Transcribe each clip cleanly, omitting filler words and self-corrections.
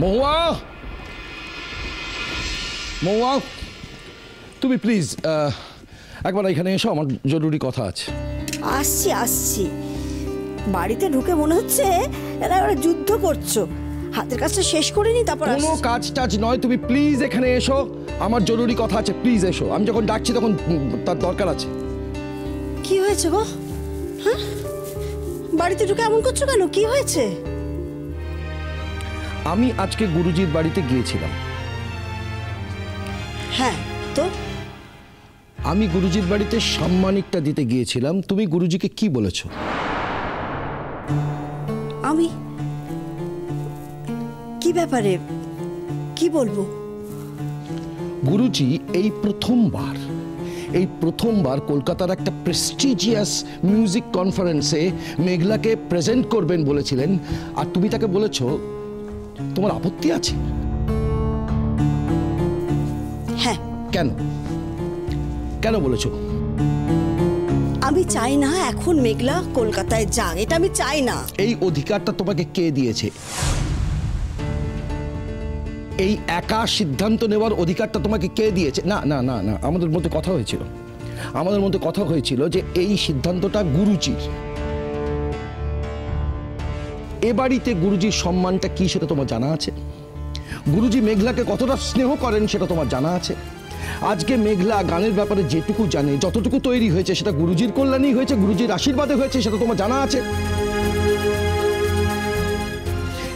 মহুয়া, মহুয়া, তুমি প্লিজ একবার এখানে এসো, আমার জরুরি কথা আছে। আসছি আসছি। বাড়িতে ঢুকে মনে হচ্ছে এরা যুদ্ধ করছো। হাতের কাজটা শেষ করিনি তারপর। কোনো কাজ টাজ নয়, তুমি প্লিজ এখানে এসো, আমার জরুরি কথা আছে, প্লিজ এসো। আমি যখন ডাকছি তখন তার দরকার আছে। কি হয়েছে গো? হ্যাঁ, বাড়িতে ঢুকে এমন করছো কেন? কি হয়েছে? আমি আজকে গুরুজির বাড়িতে গিয়েছিলাম। হ্যাঁ তো? আমি গুরুজির বাড়িতে সম্মানিকটা দিতে গিয়েছিলাম। তুমি গুরুজিকে কি বলেছো? আমি কি ব্যাপারে কি বলবো? গুরুজি এই প্রথমবার কলকাতার একটা প্রেস্টিজিয়াস মিউজিক কনফারেন্সে মেঘলাকে প্রেজেন্ট করবেন বলেছিলেন, আর তুমি তাকে বলেছো তোমার আপত্তি আছে। হ্যাঁ। কেন কেন বলেছো? আমি চাই না এখন মেঘলা কলকাতায় যাক, এটা আমি চাই না। এই অধিকারটা তোমাকে কে দিয়েছে? এই একা সিদ্ধান্ত নেওয়ার অধিকারটা তোমাকে কে দিয়েছে? না না না না, আমাদের মধ্যে কথা হয়েছিল যে এই সিদ্ধান্তটা গুরুজির। এ বাড়িতে গুরুজির সম্মানটা কি সেটা তোমার জানা আছে? গুরুজি মেঘলাকে কতটা স্নেহ করেন সেটা তোমার জানা আছে? আজকে মেঘলা গানের ব্যাপারে যেটুকু জানে, যতটুকু তৈরি হয়েছে, সেটা গুরুজির কল্যাণেই হয়েছে, গুরুজির আশীর্বাদে হয়েছে, সেটা তোমার জানা আছে।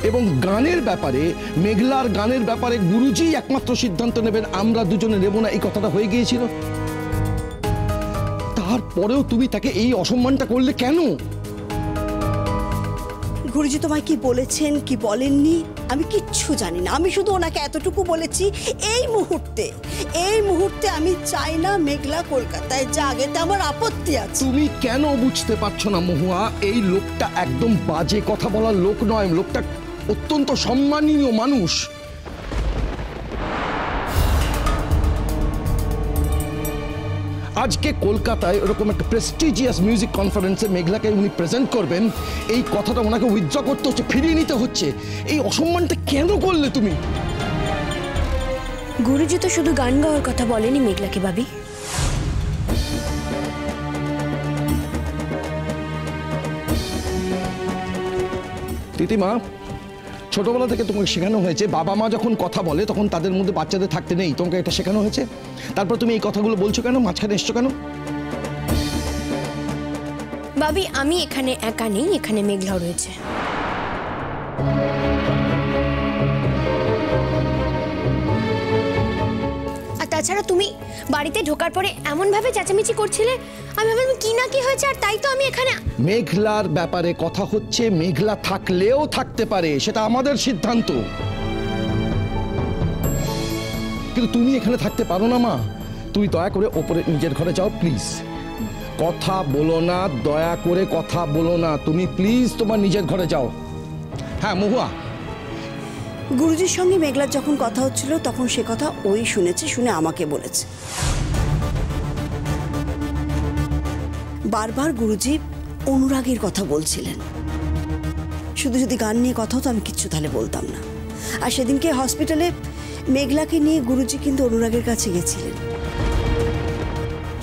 এবং গানের ব্যাপারে, মেঘলার গানের ব্যাপারে গুরুজি একমাত্র সিদ্ধান্ত নেবেন, আমরা দুজনে নেব না, এই কথাটা হয়ে গিয়েছিল। তারপরেও তুমি তাকে এই অসম্মানটা করলে কেন? গুরুজি তোমায় কি বলেছেন কি বলেননি আমি কিচ্ছু জানি না। আমি শুধু ওনাকে এতটুকু বলেছি, এই মুহূর্তে আমি চাই না মেঘলা কলকাতায় যাক, এতে আমার আপত্তি আছে। তুমি কেন বুঝতে পারছো না মহুয়া? এই লোকটা একদম বাজে কথা বলার লোক নয়, লোকটা অত্যন্ত সম্মানীয় মানুষ। আজকে কলকাতায় এরকম একটা প্রেস্টিজিয়াস মিউজিক কনফারেন্সে মেঘলাকে উনি প্রেজেন্ট করবেন, এই কথাটা ওনাকে উইথড্র করতে হচ্ছে, ফিরিয়ে নিতে হচ্ছে। এই অসম্মানটা কেন করলে তুমি? গুরুজি তো শুধু গান গাওয়ার কথা বলেনি মেঘলাকে ভাবি। তিতিমা, ছোটবেলা থেকে তোমাকে শেখানো হয়েছে বাবা মা যখন কথা বলে তখন তাদের মধ্যে বাচ্চাদের থাকতে নেই, তোমাকে এটা শেখানো হয়েছে। তারপর তুমি এই কথাগুলো বলছো কেন? মাঝখানে এসছো কেন? ভাবি আমি এখানে একা নেই, এখানে মেঘলাও রয়েছে। আর তাছাড়া তুমি বাড়িতে ঢোকার পরে এমন ভাবে চেঁচামেচি করছিলে, আমি ভাবলাম কি না কি হয়েছে, আর তাই তো আমি এখানে। মেঘলার ব্যাপারে কথা হচ্ছে, মেঘলা থাকলেও থাকতে পারে, সেটা আমাদের সিদ্ধান্ত। কিন্তু তুমি এখানে থাকতে পারো না মা। তুমি দয়া করে ওপরে নিজের ঘরে যাও প্লিজ। কথা বলো না, দয়া করে কথা বলো না, তুমি প্লিজ তোমার নিজের ঘরে যাও। হ্যাঁ মহুয়া, গুরুজির সঙ্গে মেঘলার যখন কথা হচ্ছিল তখন সে কথা ওই শুনেছে, শুনে আমাকে বলেছে। বারবার গুরুজি অনুরাগের কথা বলছিলেন। শুধু যদি গান নিয়ে কথা হতো আমি কিচ্ছু তাহলে বলতাম না। আর সেদিনকে হসপিটালে মেঘলাকে নিয়ে গুরুজি কিন্তু অনুরাগের কাছে গেছিলেন।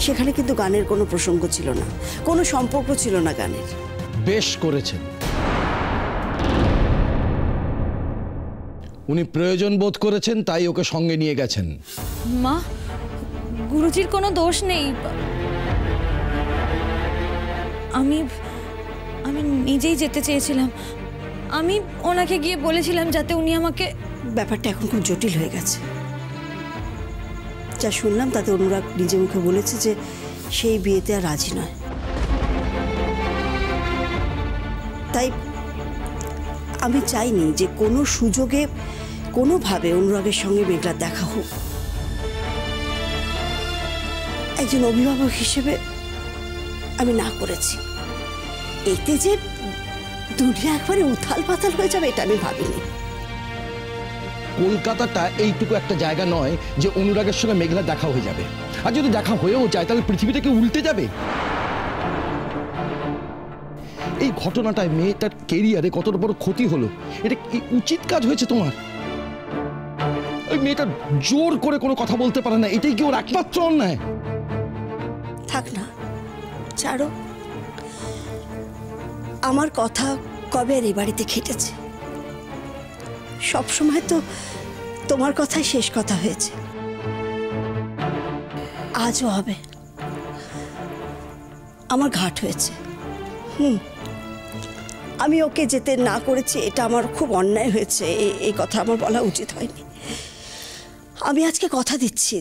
সেখানে কিন্তু গানের কোনো প্রসঙ্গ ছিল না, কোনো সম্পর্ক ছিল না গানের। বেশ করেছেন, উনি প্রয়োজন বোধ করেছেন তাই ওকে সঙ্গে নিয়ে গেছেন। মা, গুরুজির কোনো দোষ নেই। আমি নিজেই যেতে চেয়েছিলাম। আমি ওনাকে গিয়ে বলেছিলাম যাতে উনি আমাকে। ব্যাপারটা এখন খুব জটিল হয়ে গেছে। যা শুনলাম তাতে অনুরাগ নিজে মুখে বলেছে যে সেই বিয়েতে আর রাজি নয়। তাই আমি চাইনি যে কোনো সুযোগে কোনোভাবে অনুরাগের সঙ্গে মেঘলার দেখা হোক। একজন অভিভাবক হিসেবে আমি না করেছি। এতে যে দুনিয়া একবারে উথাল পাতাল হয়ে যাবে এটা আমি ভাবিনি। কলকাতাটা এইটুকু একটা জায়গা নয় যে অনুরাগের সঙ্গে মেঘলা দেখা হয়ে যাবে। আর যদি দেখা হয়েও যায় তাহলে পৃথিবীটা কি উল্টে যাবে? এই ঘটনাটায় মেয়েটার কেরিয়ারে কতটা বড় ক্ষতি হলো, এটা কি উচিত কাজ হয়েছে তোমার? ওই মেয়েটা জোর করে কোনো কথা বলতে পারে না, এটাই কি ওর একমাত্র অন্যায়? থাক না, ছাড়ো। আমার কথা কবে আর এই বাড়িতে খেটেছে? সবসময় তো তোমার কথাই শেষ কথা হয়েছে, আজও হবে। আমার ঘাট হয়েছে। আমি ওকে যেতে না করেছি, এটা আমার খুব অন্যায় হয়েছে। এই কথা আমার বলা উচিত হয়নি। আমি আজকে কথা দিচ্ছি,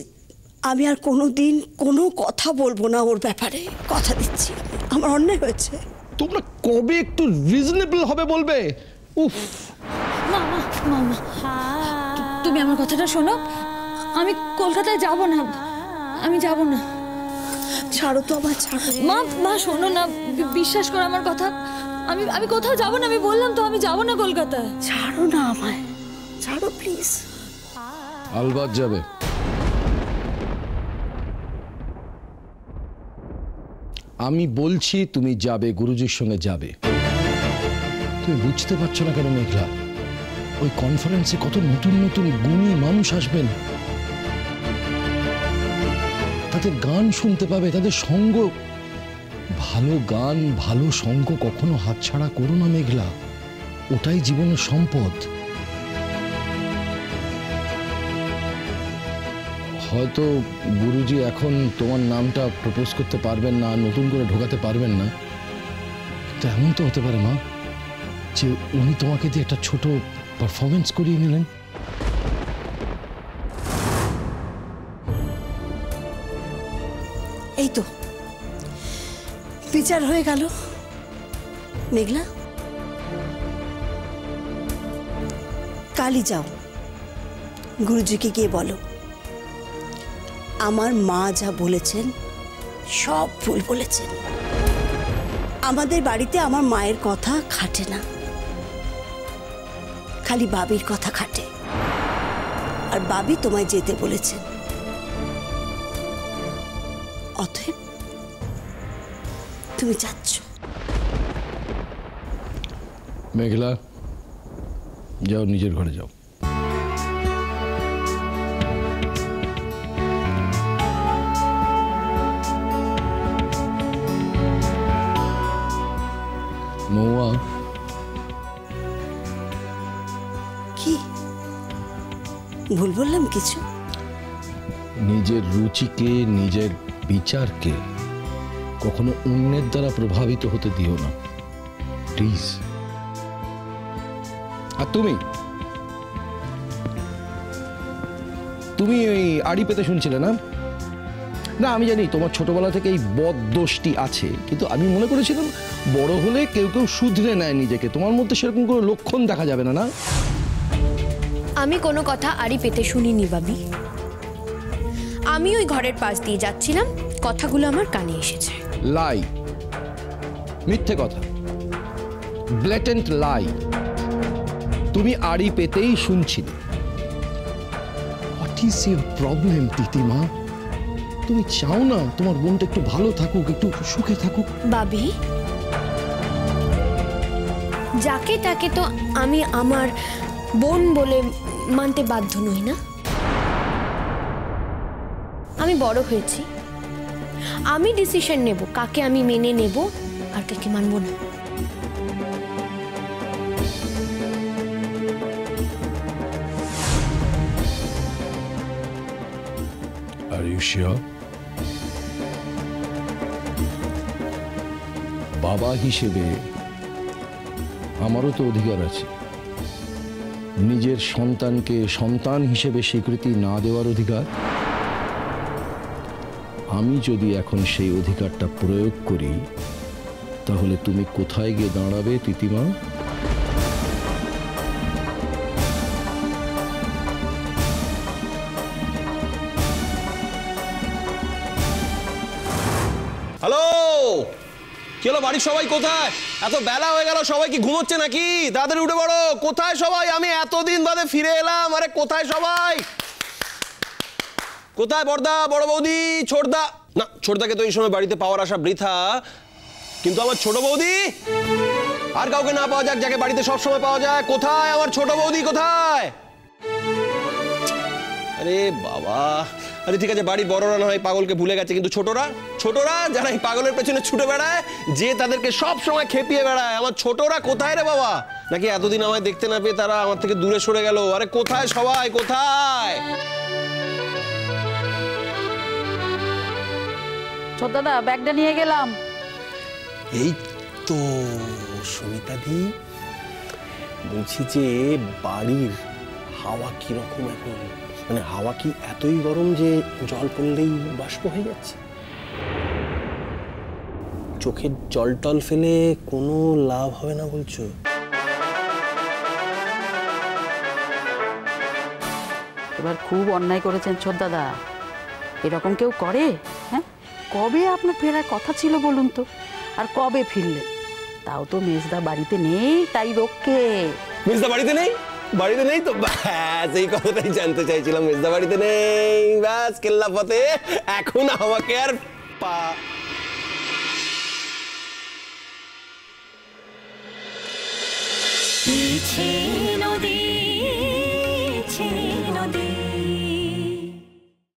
আমি আর কোনোদিন কোনো কথা বলবো না ওর ব্যাপারে, কথা দিচ্ছি। আমার অন্যায় হয়েছে। তোমরা কবে একটু রিজনেবল হবে বলবে? উফ, মামা মামা তুমি আমার কথাটা শোনো, আমি কলকাতায় যাব না, আমি যাব না। ছাড়ো তো, আবার ছাড়ো। মা মা শোনো না, বিশ্বাস করো আমার কথা, আমি কোথাও যাব না, আমি বললাম তো আমি যাব না কলকাতায়। ছাড়ো না আমায়, ছাড়ো প্লিজ। আলবাত যাবে। আমি বলছি তুমি যাবে, গুরুজির সঙ্গে যাবে। তুমি বুঝতে পারছো না কেন মেঘলা? ওই কনফারেন্সে কত নতুন নতুন গুণী মানুষ আসবেন, তাদের গান শুনতে পাবে, তাদের সঙ্গ। ভালো গান, ভালো সঙ্গ কখনো হাতছাড়া করো না মেঘলা, ওটাই জীবনের সম্পদ। হয়তো গুরুজি এখন তোমার নামটা প্রপোজ করতে পারবেন না, নতুন করে ঢোকাতে পারবেন না, তো এমন তো হতে পারে মা যে উনি তোমাকে দিয়ে একটা ছোট পারফরমেন্স করিয়ে নিলেন। এই তো বিচার হয়ে গেল। মেঘলা, কালই যাও, গুরুজিকে গিয়ে বলো আমার মা যা বলেছেন সব ভুল বলেছেন। আমাদের বাড়িতে আমার মায়ের কথা খাটে না, খালি বাবির কথা খাটে। আর বাবি তোমায় যেতে বলেছেন, অতএব তুমি যাচ্ছ। মেঘলা, যাও, নিজের ঘরে যাও। মৌয়া, কি ভুল বললাম কিছু? নিজের রুচিকে, নিজের বিচারকে কখনো অন্যের দ্বারা প্রভাবিত হতে দিও না, প্লিজ। আর তুমি ওই আড়ি পেতে শুনছিলে না? না, আমি জানি তোমার ছোটবেলা থেকে এই বদদোষটি আছে, কিন্তু আমি মনে করেছিলাম বড় হলে কেউ কেউ শুধরে নেয় নিজেকে, তোমার মধ্যে সেরকম কোনো লক্ষণ দেখা যাবে না। না, আমি কোনো কথা আড়ি পেতে শুনিনি বাবি। আমি ওই ঘরের পাশ দিয়ে যাচ্ছিলাম, কথাগুলো আমার কানে এসেছে। লাই, মিথ্যে কথা, ব্ল্যাটেন্ট লাই। তুমি আড়ি পেতেই শুনছিলে। What is your problem Titima? তুমি চাও না তোমার বোনটা একটু ভালো থাকুক, একটু সুখে থাকুক? বাবি, যাকে তাকে তো আমি আমার বোন বলে মানতে বাধ্য নই না। আমি বড় হয়েছি, আমি ডিসিশন নেব কাকে আমি মেনে নেব আর কাকে মানব না। Are you sure? বাবা হিসেবে আমারও তো অধিকার আছে, নিজের সন্তানকে সন্তান হিসেবে স্বীকৃতি না দেওয়ার অধিকার। আমি যদি এখন সেই অধিকারটা প্রয়োগ করি, তাহলে তুমি কোথায় গিয়ে দাঁড়াবে তিতিমা? হ্যালো, কি হলো? বাড়ির সবাই কোথায়? এত বেলা হয়ে গেল, সবাই কি ঘুমোচ্ছে নাকি? তাড়াতাড়ি উঠে পড়ো। কোথায় সবাই? আমি এতদিন বাদে ফিরে এলাম। আরে কোথায় সবাই? কোথায় বড়দা, বড় বৌদি, ছোটদা? না, ছোটদাকে তো এই সময় বাড়িতে পাওয়ার আশা বৃথা, কিন্তু আমার ছোট বৌদি, আর কাউকে না পাওয়া যাক যাকে বাড়িতে সব সময় পাওয়া যায়। কোথায় আমার ছোট বৌদি? কোথায়? আরে বাবা, আরে ঠিক আছে, বাড়ির বড়রা না হয় পাগলকে ভুলে গেছে, কিন্তু ছোটরা ছোটরা যারা এই পাগলের পেছনে ছুটে বেড়ায়, যে তাদেরকে সব সময় খেপিয়ে বেড়ায়, আমার ছোটরা কোথায় রে বাবা? নাকি এতদিন আমায় দেখতে না পেয়ে তারা আমার থেকে দূরে সরে গেল? আরে কোথায় সবাই, কোথায়? ছোটদা ব্যাগটা নিয়ে গেলাম। এই তো সুমিতা দি, বলছি যে বাড়ির হাওয়া কিরকম এখন? মানে হাওয়া কি এতই গরম যে জল পড়লেই বাষ্প হয়ে যাচ্ছে? চোখের জল টল ফেলে কোনো লাভ হবে না বলছো? এবার খুব অন্যায় করেছেন ছোটদাদা, এরকম কেউ করে? হ্যাঁ, কবে আপনার ফেরার কথা ছিল বলুন তো, আর কবে ফিরলেন? তাও তো মেজদা বাড়িতে নেই, তাই রক্ষে। মেজদা বাড়িতে নেই? বাড়িতে নেই তো ব্যাস, এই কথাটাই জানতে চাইছিলাম। মেজদা বাড়িতে নেই, ব্যাস কেল্লা ফতে। এখন আমাকে আর पीछे